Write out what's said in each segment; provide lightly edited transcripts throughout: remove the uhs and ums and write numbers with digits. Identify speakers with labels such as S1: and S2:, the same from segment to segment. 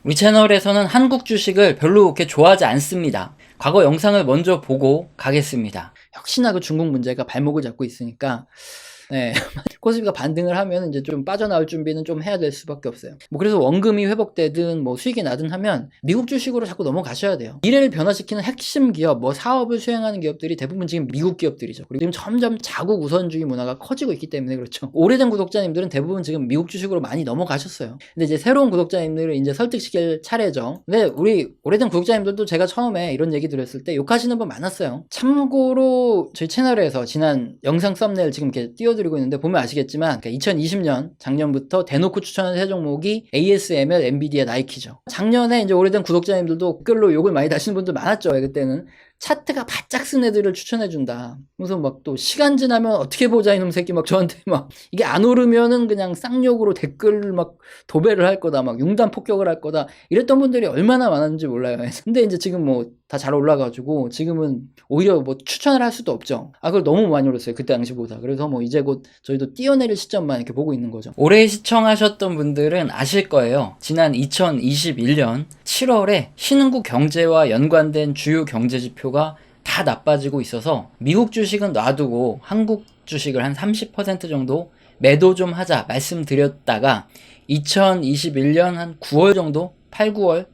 S1: 우리 채널에서는 한국 주식을 별로 그렇게 좋아하지 않습니다. 과거 영상을 먼저 보고 가겠습니다. 역시나 그 중국 문제가 발목을 잡고 있으니까 네. 코스피가 반등을 하면 이제 좀 빠져나올 준비는 좀 해야 될 수밖에 없어요. 뭐 그래서 원금이 회복되든 뭐 수익이 나든 하면 미국 주식으로 자꾸 넘어가셔야 돼요. 미래를 변화시키는 핵심 기업, 뭐 사업을 수행하는 기업들이 대부분 지금 미국 기업들이죠. 그리고 지금 점점 자국 우선주의 문화가 커지고 있기 때문에 그렇죠. 오래된 구독자님들은 대부분 지금 미국 주식으로 많이 넘어가셨어요. 근데 이제 새로운 구독자님들을 이제 설득시킬 차례죠. 근데 우리 오래된 구독자님들도 제가 처음에 이런 얘기 드렸을 때 욕하시는 분 많았어요. 참고로 저희 채널에서 지난 영상 썸네일 지금 이렇게 띄워드리고 있는데 보면 아시겠지만 2020년 작년부터 대놓고 추천한 세 종목이 ASML, 엔비디아, 나이키죠. 작년에 이제 오래된 구독자님들도 댓글로 욕을 많이 다시는 분들 많았죠. 그때는 차트가 바짝 쓴 애들을 추천해준다. 그래서 막 또 시간 지나면 어떻게 보자 이놈 새끼 막 저한테 막 이게 안 오르면은 그냥 쌍욕으로 댓글을 막 도배를 할 거다, 막 융단 폭격을 할 거다 이랬던 분들이 얼마나 많았는지 몰라요. 근데 이제 지금 뭐 다 잘 올라가지고 지금은 오히려 뭐 추천을 할 수도 없죠. 그걸 너무 많이 올렸어요, 그때 당시보다. 그래서 뭐 이제 곧 저희도 뛰어내릴 시점만 이렇게 보고 있는 거죠. 올해 시청하셨던 분들은 아실 거예요. 지난 2021년 7월에 신흥국 경제와 연관된 주요 경제지표가 다 나빠지고 있어서 미국 주식은 놔두고 한국 주식을 한 30% 정도 매도 좀 하자 말씀드렸다가 2021년 한 9월 정도, 8, 9월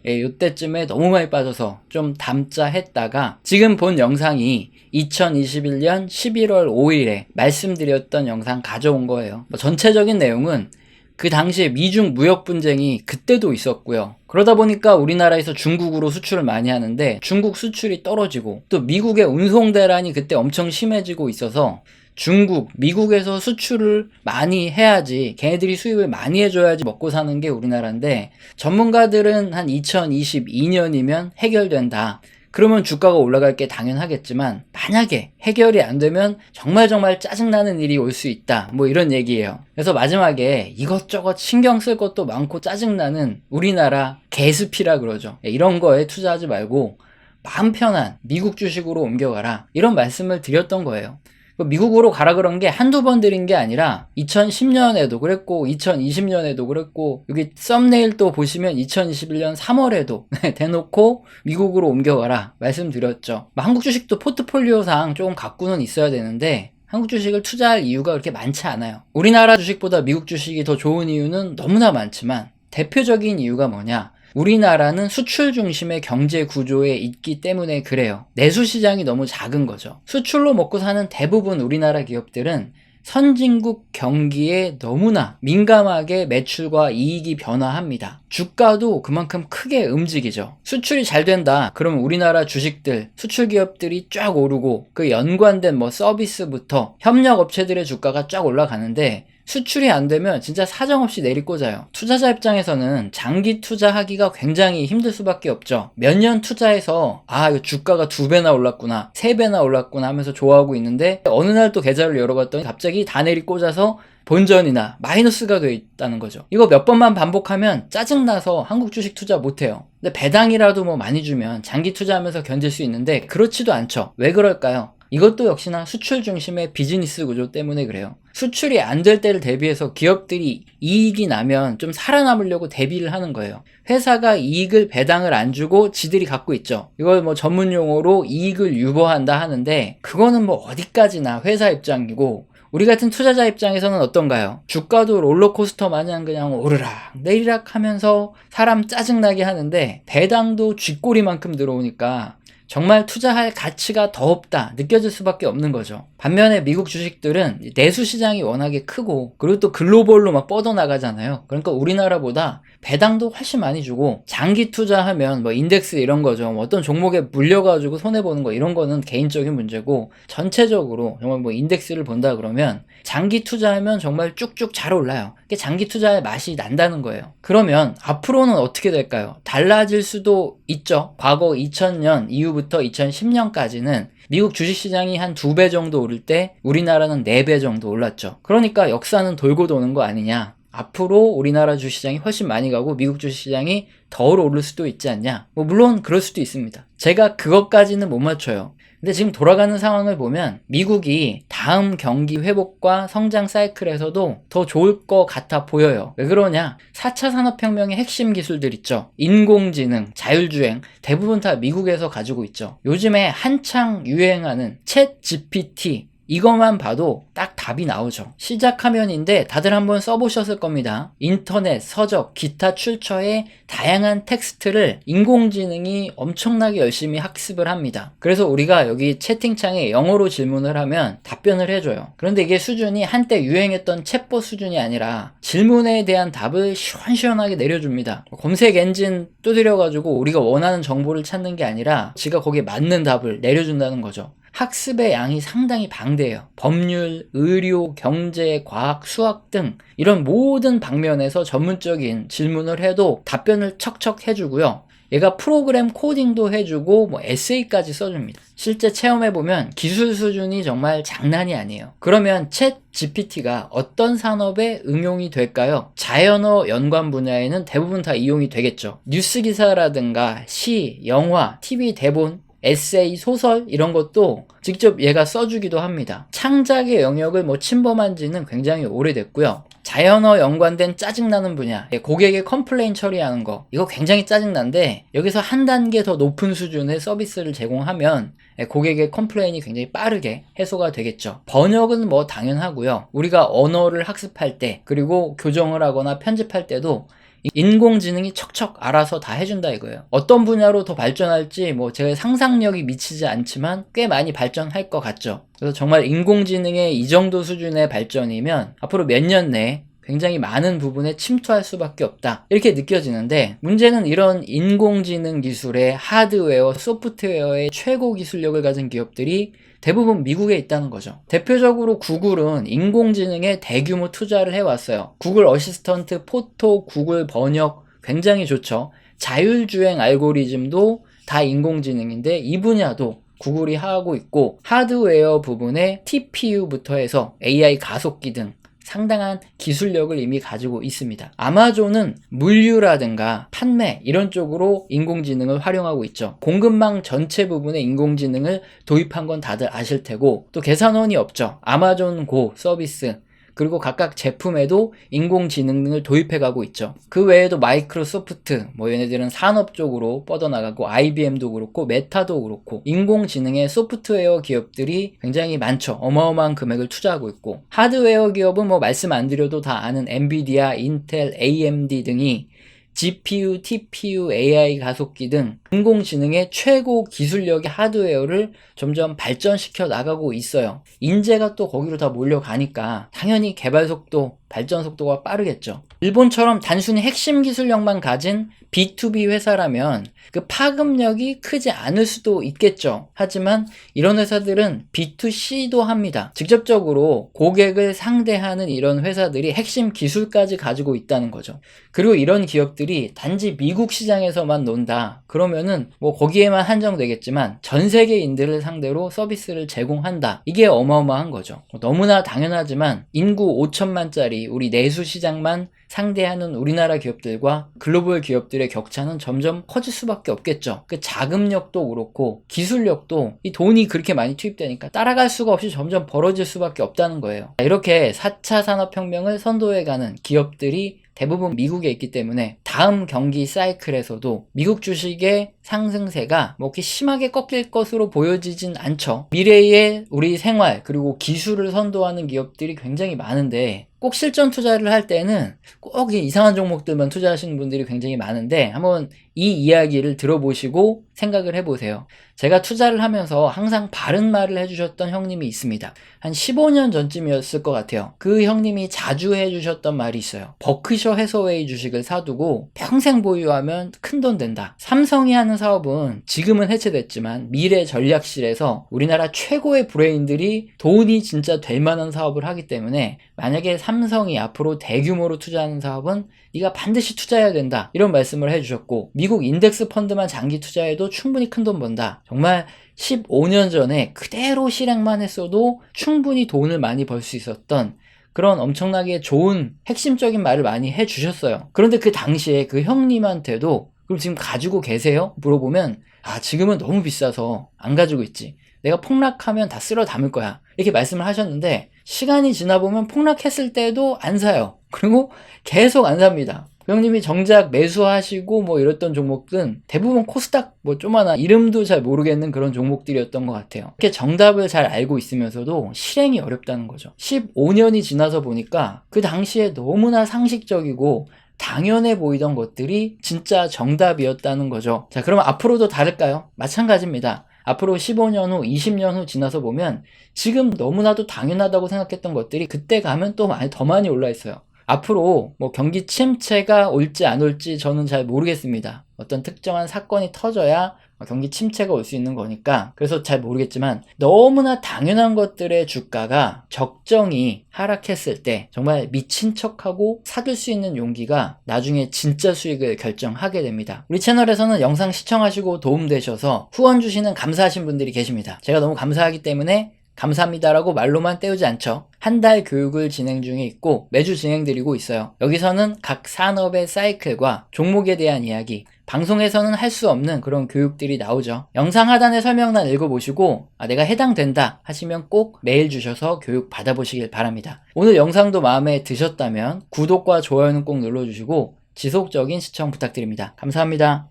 S1: 요때쯤에 너무 많이 빠져서 좀 담자 했다가 지금 본 영상이 2021년 11월 5일에 말씀드렸던 영상 가져온 거예요. 전체적인 내용은 그 당시에 미중 무역 분쟁이 그때도 있었고요. 그러다 보니까 우리나라에서 중국으로 수출을 많이 하는데 중국 수출이 떨어지고 또 미국의 운송 대란이 그때 엄청 심해지고 있어서 중국, 미국에서 수출을 많이 해야지, 걔네들이 수입을 많이 해줘야지 먹고 사는 게 우리나라인데 전문가들은 한 2022년이면 해결된다. 그러면 주가가 올라갈 게 당연하겠지만 만약에 해결이 안 되면 정말 짜증나는 일이 올 수 있다. 뭐 이런 얘기예요. 그래서 마지막에 이것저것 신경 쓸 것도 많고 짜증나는 우리나라 개수피라 그러죠. 이런 거에 투자하지 말고 마음 편한 미국 주식으로 옮겨가라. 이런 말씀을 드렸던 거예요. 미국으로 가라 그런 게 한두 번 드린 게 아니라 2010년에도 그랬고 2020년에도 그랬고 여기 썸네일 또 보시면 2021년 3월에도 대놓고 미국으로 옮겨가라 말씀드렸죠. 한국 주식도 포트폴리오상 조금 갖고는 있어야 되는데 한국 주식을 투자할 이유가 그렇게 많지 않아요. 우리나라 주식보다 미국 주식이 더 좋은 이유는 너무나 많지만 대표적인 이유가 뭐냐? 우리나라는 수출 중심의 경제 구조에 있기 때문에 그래요. 내수 시장이 너무 작은 거죠. 수출로 먹고 사는 대부분 우리나라 기업들은 선진국 경기에 너무나 민감하게 매출과 이익이 변화합니다. 주가도 그만큼 크게 움직이죠. 수출이 잘 된다. 그러면 우리나라 주식들, 수출 기업들이 쫙 오르고 그 연관된 뭐 서비스부터 협력 업체들의 주가가 쫙 올라가는데 수출이 안 되면 진짜 사정없이 내리꽂아요. 투자자 입장에서는 장기 투자하기가 굉장히 힘들 수밖에 없죠. 몇 년 투자해서 이거 주가가 2배나 올랐구나, 3배나 올랐구나 하면서 좋아하고 있는데 어느 날 또 계좌를 열어봤더니 갑자기 다 내리꽂아서 본전이나 마이너스가 돼 있다는 거죠. 이거 몇 번만 반복하면 짜증나서 한국 주식 투자 못해요. 근데 배당이라도 뭐 많이 주면 장기 투자하면서 견딜 수 있는데 그렇지도 않죠. 왜 그럴까요? 이것도 역시나 수출 중심의 비즈니스 구조 때문에 그래요. 수출이 안 될 때를 대비해서 기업들이 이익이 나면 좀 살아남으려고 대비를 하는 거예요. 회사가 이익을 배당을 안 주고 지들이 갖고 있죠. 이걸 뭐 전문 용어로 이익을 유보한다 하는데 그거는 뭐 어디까지나 회사 입장이고 우리 같은 투자자 입장에서는 어떤가요? 주가도 롤러코스터 마냥 그냥 오르락 내리락 하면서 사람 짜증나게 하는데 배당도 쥐꼬리만큼 들어오니까 정말 투자할 가치가 더 없다 느껴질 수밖에 없는 거죠. 반면에 미국 주식들은 내수 시장이 워낙에 크고 그리고 또 글로벌로 막 뻗어나가잖아요. 그러니까 우리나라보다 배당도 훨씬 많이 주고 장기 투자하면 뭐 인덱스 이런 거죠. 뭐 어떤 종목에 물려가지고 손해보는 거 이런 거는 개인적인 문제고 전체적으로 정말 뭐 인덱스를 본다 그러면 장기 투자하면 정말 쭉쭉 잘 올라요. 그게 장기 투자의 맛이 난다는 거예요. 그러면 앞으로는 어떻게 될까요? 달라질 수도 있죠. 과거 2000년 이후부터 2010년까지는 미국 주식시장이 한 2배 정도 오를 때 우리나라는 4배 정도 올랐죠. 그러니까 역사는 돌고 도는 거 아니냐. 앞으로 우리나라 주식시장이 훨씬 많이 가고 미국 주식시장이 덜 오를 수도 있지 않냐. 물론 그럴 수도 있습니다. 제가 그것까지는 못 맞춰요. 근데 지금 돌아가는 상황을 보면 미국이 다음 경기 회복과 성장 사이클에서도 더 좋을 것 같아 보여요. 왜 그러냐? 4차 산업혁명의 핵심 기술들 있죠. 인공지능, 자율주행 대부분 다 미국에서 가지고 있죠. 요즘에 한창 유행하는 챗 GPT 이것만 봐도 딱 답이 나오죠. 시작 화면인데 다들 한번 써보셨을 겁니다. 인터넷, 서적, 기타 출처의 다양한 텍스트를 인공지능이 엄청나게 열심히 학습을 합니다. 그래서 우리가 여기 채팅창에 영어로 질문을 하면 답변을 해줘요. 그런데 이게 수준이 한때 유행했던 챗봇 수준이 아니라 질문에 대한 답을 시원시원하게 내려줍니다. 검색 엔진 두드려가지고 우리가 원하는 정보를 찾는 게 아니라 지가 거기에 맞는 답을 내려준다는 거죠. 학습의 양이 상당히 방대해요. 법률, 의료, 경제, 과학, 수학 등 이런 모든 방면에서 전문적인 질문을 해도 답변을 척척 해주고요. 얘가 프로그램 코딩도 해주고 뭐 에세이까지 써줍니다. 실제 체험해보면 기술 수준이 정말 장난이 아니에요. 그러면 챗 GPT가 어떤 산업에 응용이 될까요? 자연어 연관 분야에는 대부분 다 이용이 되겠죠. 뉴스 기사라든가 시, 영화, TV 대본, 에세이, 소설 이런 것도 직접 얘가 써주기도 합니다. 창작의 영역을 침범한 지는 굉장히 오래됐고요. 자연어 연관된 짜증나는 분야, 고객의 컴플레인 처리하는 거 이거 굉장히 짜증난데 여기서 한 단계 더 높은 수준의 서비스를 제공하면 고객의 컴플레인이 굉장히 빠르게 해소가 되겠죠. 번역은 당연하고요. 우리가 언어를 학습할 때 그리고 교정을 하거나 편집할 때도 인공지능이 척척 알아서 다 해준다 이거예요. 어떤 분야로 더 발전할지 제가 상상력이 미치지 않지만 꽤 많이 발전할 것 같죠. 그래서 정말 인공지능의 이 정도 수준의 발전이면 앞으로 몇 년 내에 굉장히 많은 부분에 침투할 수밖에 없다 이렇게 느껴지는데, 문제는 이런 인공지능 기술의 하드웨어, 소프트웨어의 최고 기술력을 가진 기업들이 대부분 미국에 있다는 거죠. 대표적으로 구글은 인공지능에 대규모 투자를 해왔어요. 구글 어시스턴트, 포토, 구글 번역 굉장히 좋죠. 자율주행 알고리즘도 다 인공지능인데 이 분야도 구글이 하고 있고, 하드웨어 부분에 TPU부터 해서 AI 가속기 등 상당한 기술력을 이미 가지고 있습니다. 아마존은 물류라든가 판매 이런 쪽으로 인공지능을 활용하고 있죠. 공급망 전체 부분에 인공지능을 도입한 건 다들 아실 테고, 또 계산원이 없죠. 아마존 고 서비스 그리고 각각 제품에도 인공지능을 도입해가고 있죠. 그 외에도 마이크로소프트, 얘네들은 산업 쪽으로 뻗어나가고, IBM도 그렇고 메타도 그렇고 인공지능의 소프트웨어 기업들이 굉장히 많죠. 어마어마한 금액을 투자하고 있고, 하드웨어 기업은 말씀 안 드려도 다 아는 엔비디아, 인텔, AMD 등이 GPU, TPU, AI 가속기 등 인공지능의 최고 기술력의 하드웨어를 점점 발전시켜 나가고 있어요. 인재가 또 거기로 다 몰려가니까 당연히 개발 속도, 발전 속도가 빠르겠죠. 일본처럼 단순히 핵심 기술력만 가진 B2B 회사라면 그 파급력이 크지 않을 수도 있겠죠. 하지만 이런 회사들은 B2C도 합니다. 직접적으로 고객을 상대하는 이런 회사들이 핵심 기술까지 가지고 있다는 거죠. 그리고 이런 기업들이 단지 미국 시장에서만 논다 그러면은 거기에만 한정되겠지만 전 세계인들을 상대로 서비스를 제공한다, 이게 어마어마한 거죠. 너무나 당연하지만 인구 5천만짜리 우리 내수 시장만 상대하는 우리나라 기업들과 글로벌 기업들의 격차는 점점 커질 수밖에 없겠죠. 그 자금력도 그렇고 기술력도 이 돈이 그렇게 많이 투입되니까 따라갈 수가 없이 점점 벌어질 수밖에 없다는 거예요. 이렇게 4차 산업혁명을 선도해가는 기업들이 대부분 미국에 있기 때문에 다음 경기 사이클에서도 미국 주식의 상승세가 그렇게 심하게 꺾일 것으로 보여지진 않죠. 미래의 우리 생활 그리고 기술을 선도하는 기업들이 굉장히 많은데, 꼭 실전 투자를 할 때는 꼭 이상한 종목들만 투자하시는 분들이 굉장히 많은데, 한번 이 이야기를 들어보시고 생각을 해보세요. 제가 투자를 하면서 항상 바른 말을 해주셨던 형님이 있습니다. 한 15년 전쯤이었을 것 같아요. 그 형님이 자주 해주셨던 말이 있어요. 버크셔 해서웨이 주식을 사두고 평생 보유하면 큰돈 된다. 삼성이 하는 사업은 지금은 해체됐지만 미래 전략실에서 우리나라 최고의 브레인들이 돈이 진짜 될 만한 사업을 하기 때문에, 만약에 삼성이 앞으로 대규모로 투자하는 사업은 네가 반드시 투자해야 된다, 이런 말씀을 해주셨고, 미국 인덱스 펀드만 장기 투자해도 충분히 큰돈 번다. 정말 15년 전에 그대로 실행만 했어도 충분히 돈을 많이 벌 수 있었던 그런 엄청나게 좋은 핵심적인 말을 많이 해주셨어요. 그런데 그 당시에 그 형님한테도 그럼 지금 가지고 계세요? 물어보면 지금은 너무 비싸서 안 가지고 있지. 내가 폭락하면 다 쓸어 담을 거야. 이렇게 말씀을 하셨는데 시간이 지나보면 폭락했을 때도 안 사요. 그리고 계속 안 삽니다. 형님이 정작 매수하시고 뭐 이랬던 종목들은 대부분 코스닥 뭐 조만한 이름도 잘 모르겠는 그런 종목들이었던 것 같아요. 이렇게 정답을 잘 알고 있으면서도 실행이 어렵다는 거죠. 15년이 지나서 보니까 그 당시에 너무나 상식적이고 당연해 보이던 것들이 진짜 정답이었다는 거죠. 자, 그러면 앞으로도 다를까요? 마찬가지입니다. 앞으로 15년 후, 20년 후 지나서 보면 지금 너무나도 당연하다고 생각했던 것들이 그때 가면 또 더 많이 올라 있어요. 앞으로 뭐 경기 침체가 올지 안 올지 저는 잘 모르겠습니다. 어떤 특정한 사건이 터져야 경기 침체가 올 수 있는 거니까 그래서 잘 모르겠지만 너무나 당연한 것들의 주가가 적정히 하락했을 때 정말 미친 척하고 사둘 수 있는 용기가 나중에 진짜 수익을 결정하게 됩니다. 우리 채널에서는 영상 시청하시고 도움되셔서 후원 주시는 감사하신 분들이 계십니다. 제가 너무 감사하기 때문에 감사합니다라고 말로만 때우지 않죠. 한 달 교육을 진행 중에 있고 매주 진행드리고 있어요. 여기서는 각 산업의 사이클과 종목에 대한 이야기, 방송에서는 할 수 없는 그런 교육들이 나오죠. 영상 하단의 설명란 읽어보시고 내가 해당된다 하시면 꼭 메일 주셔서 교육 받아보시길 바랍니다. 오늘 영상도 마음에 드셨다면 구독과 좋아요는 꼭 눌러주시고 지속적인 시청 부탁드립니다. 감사합니다.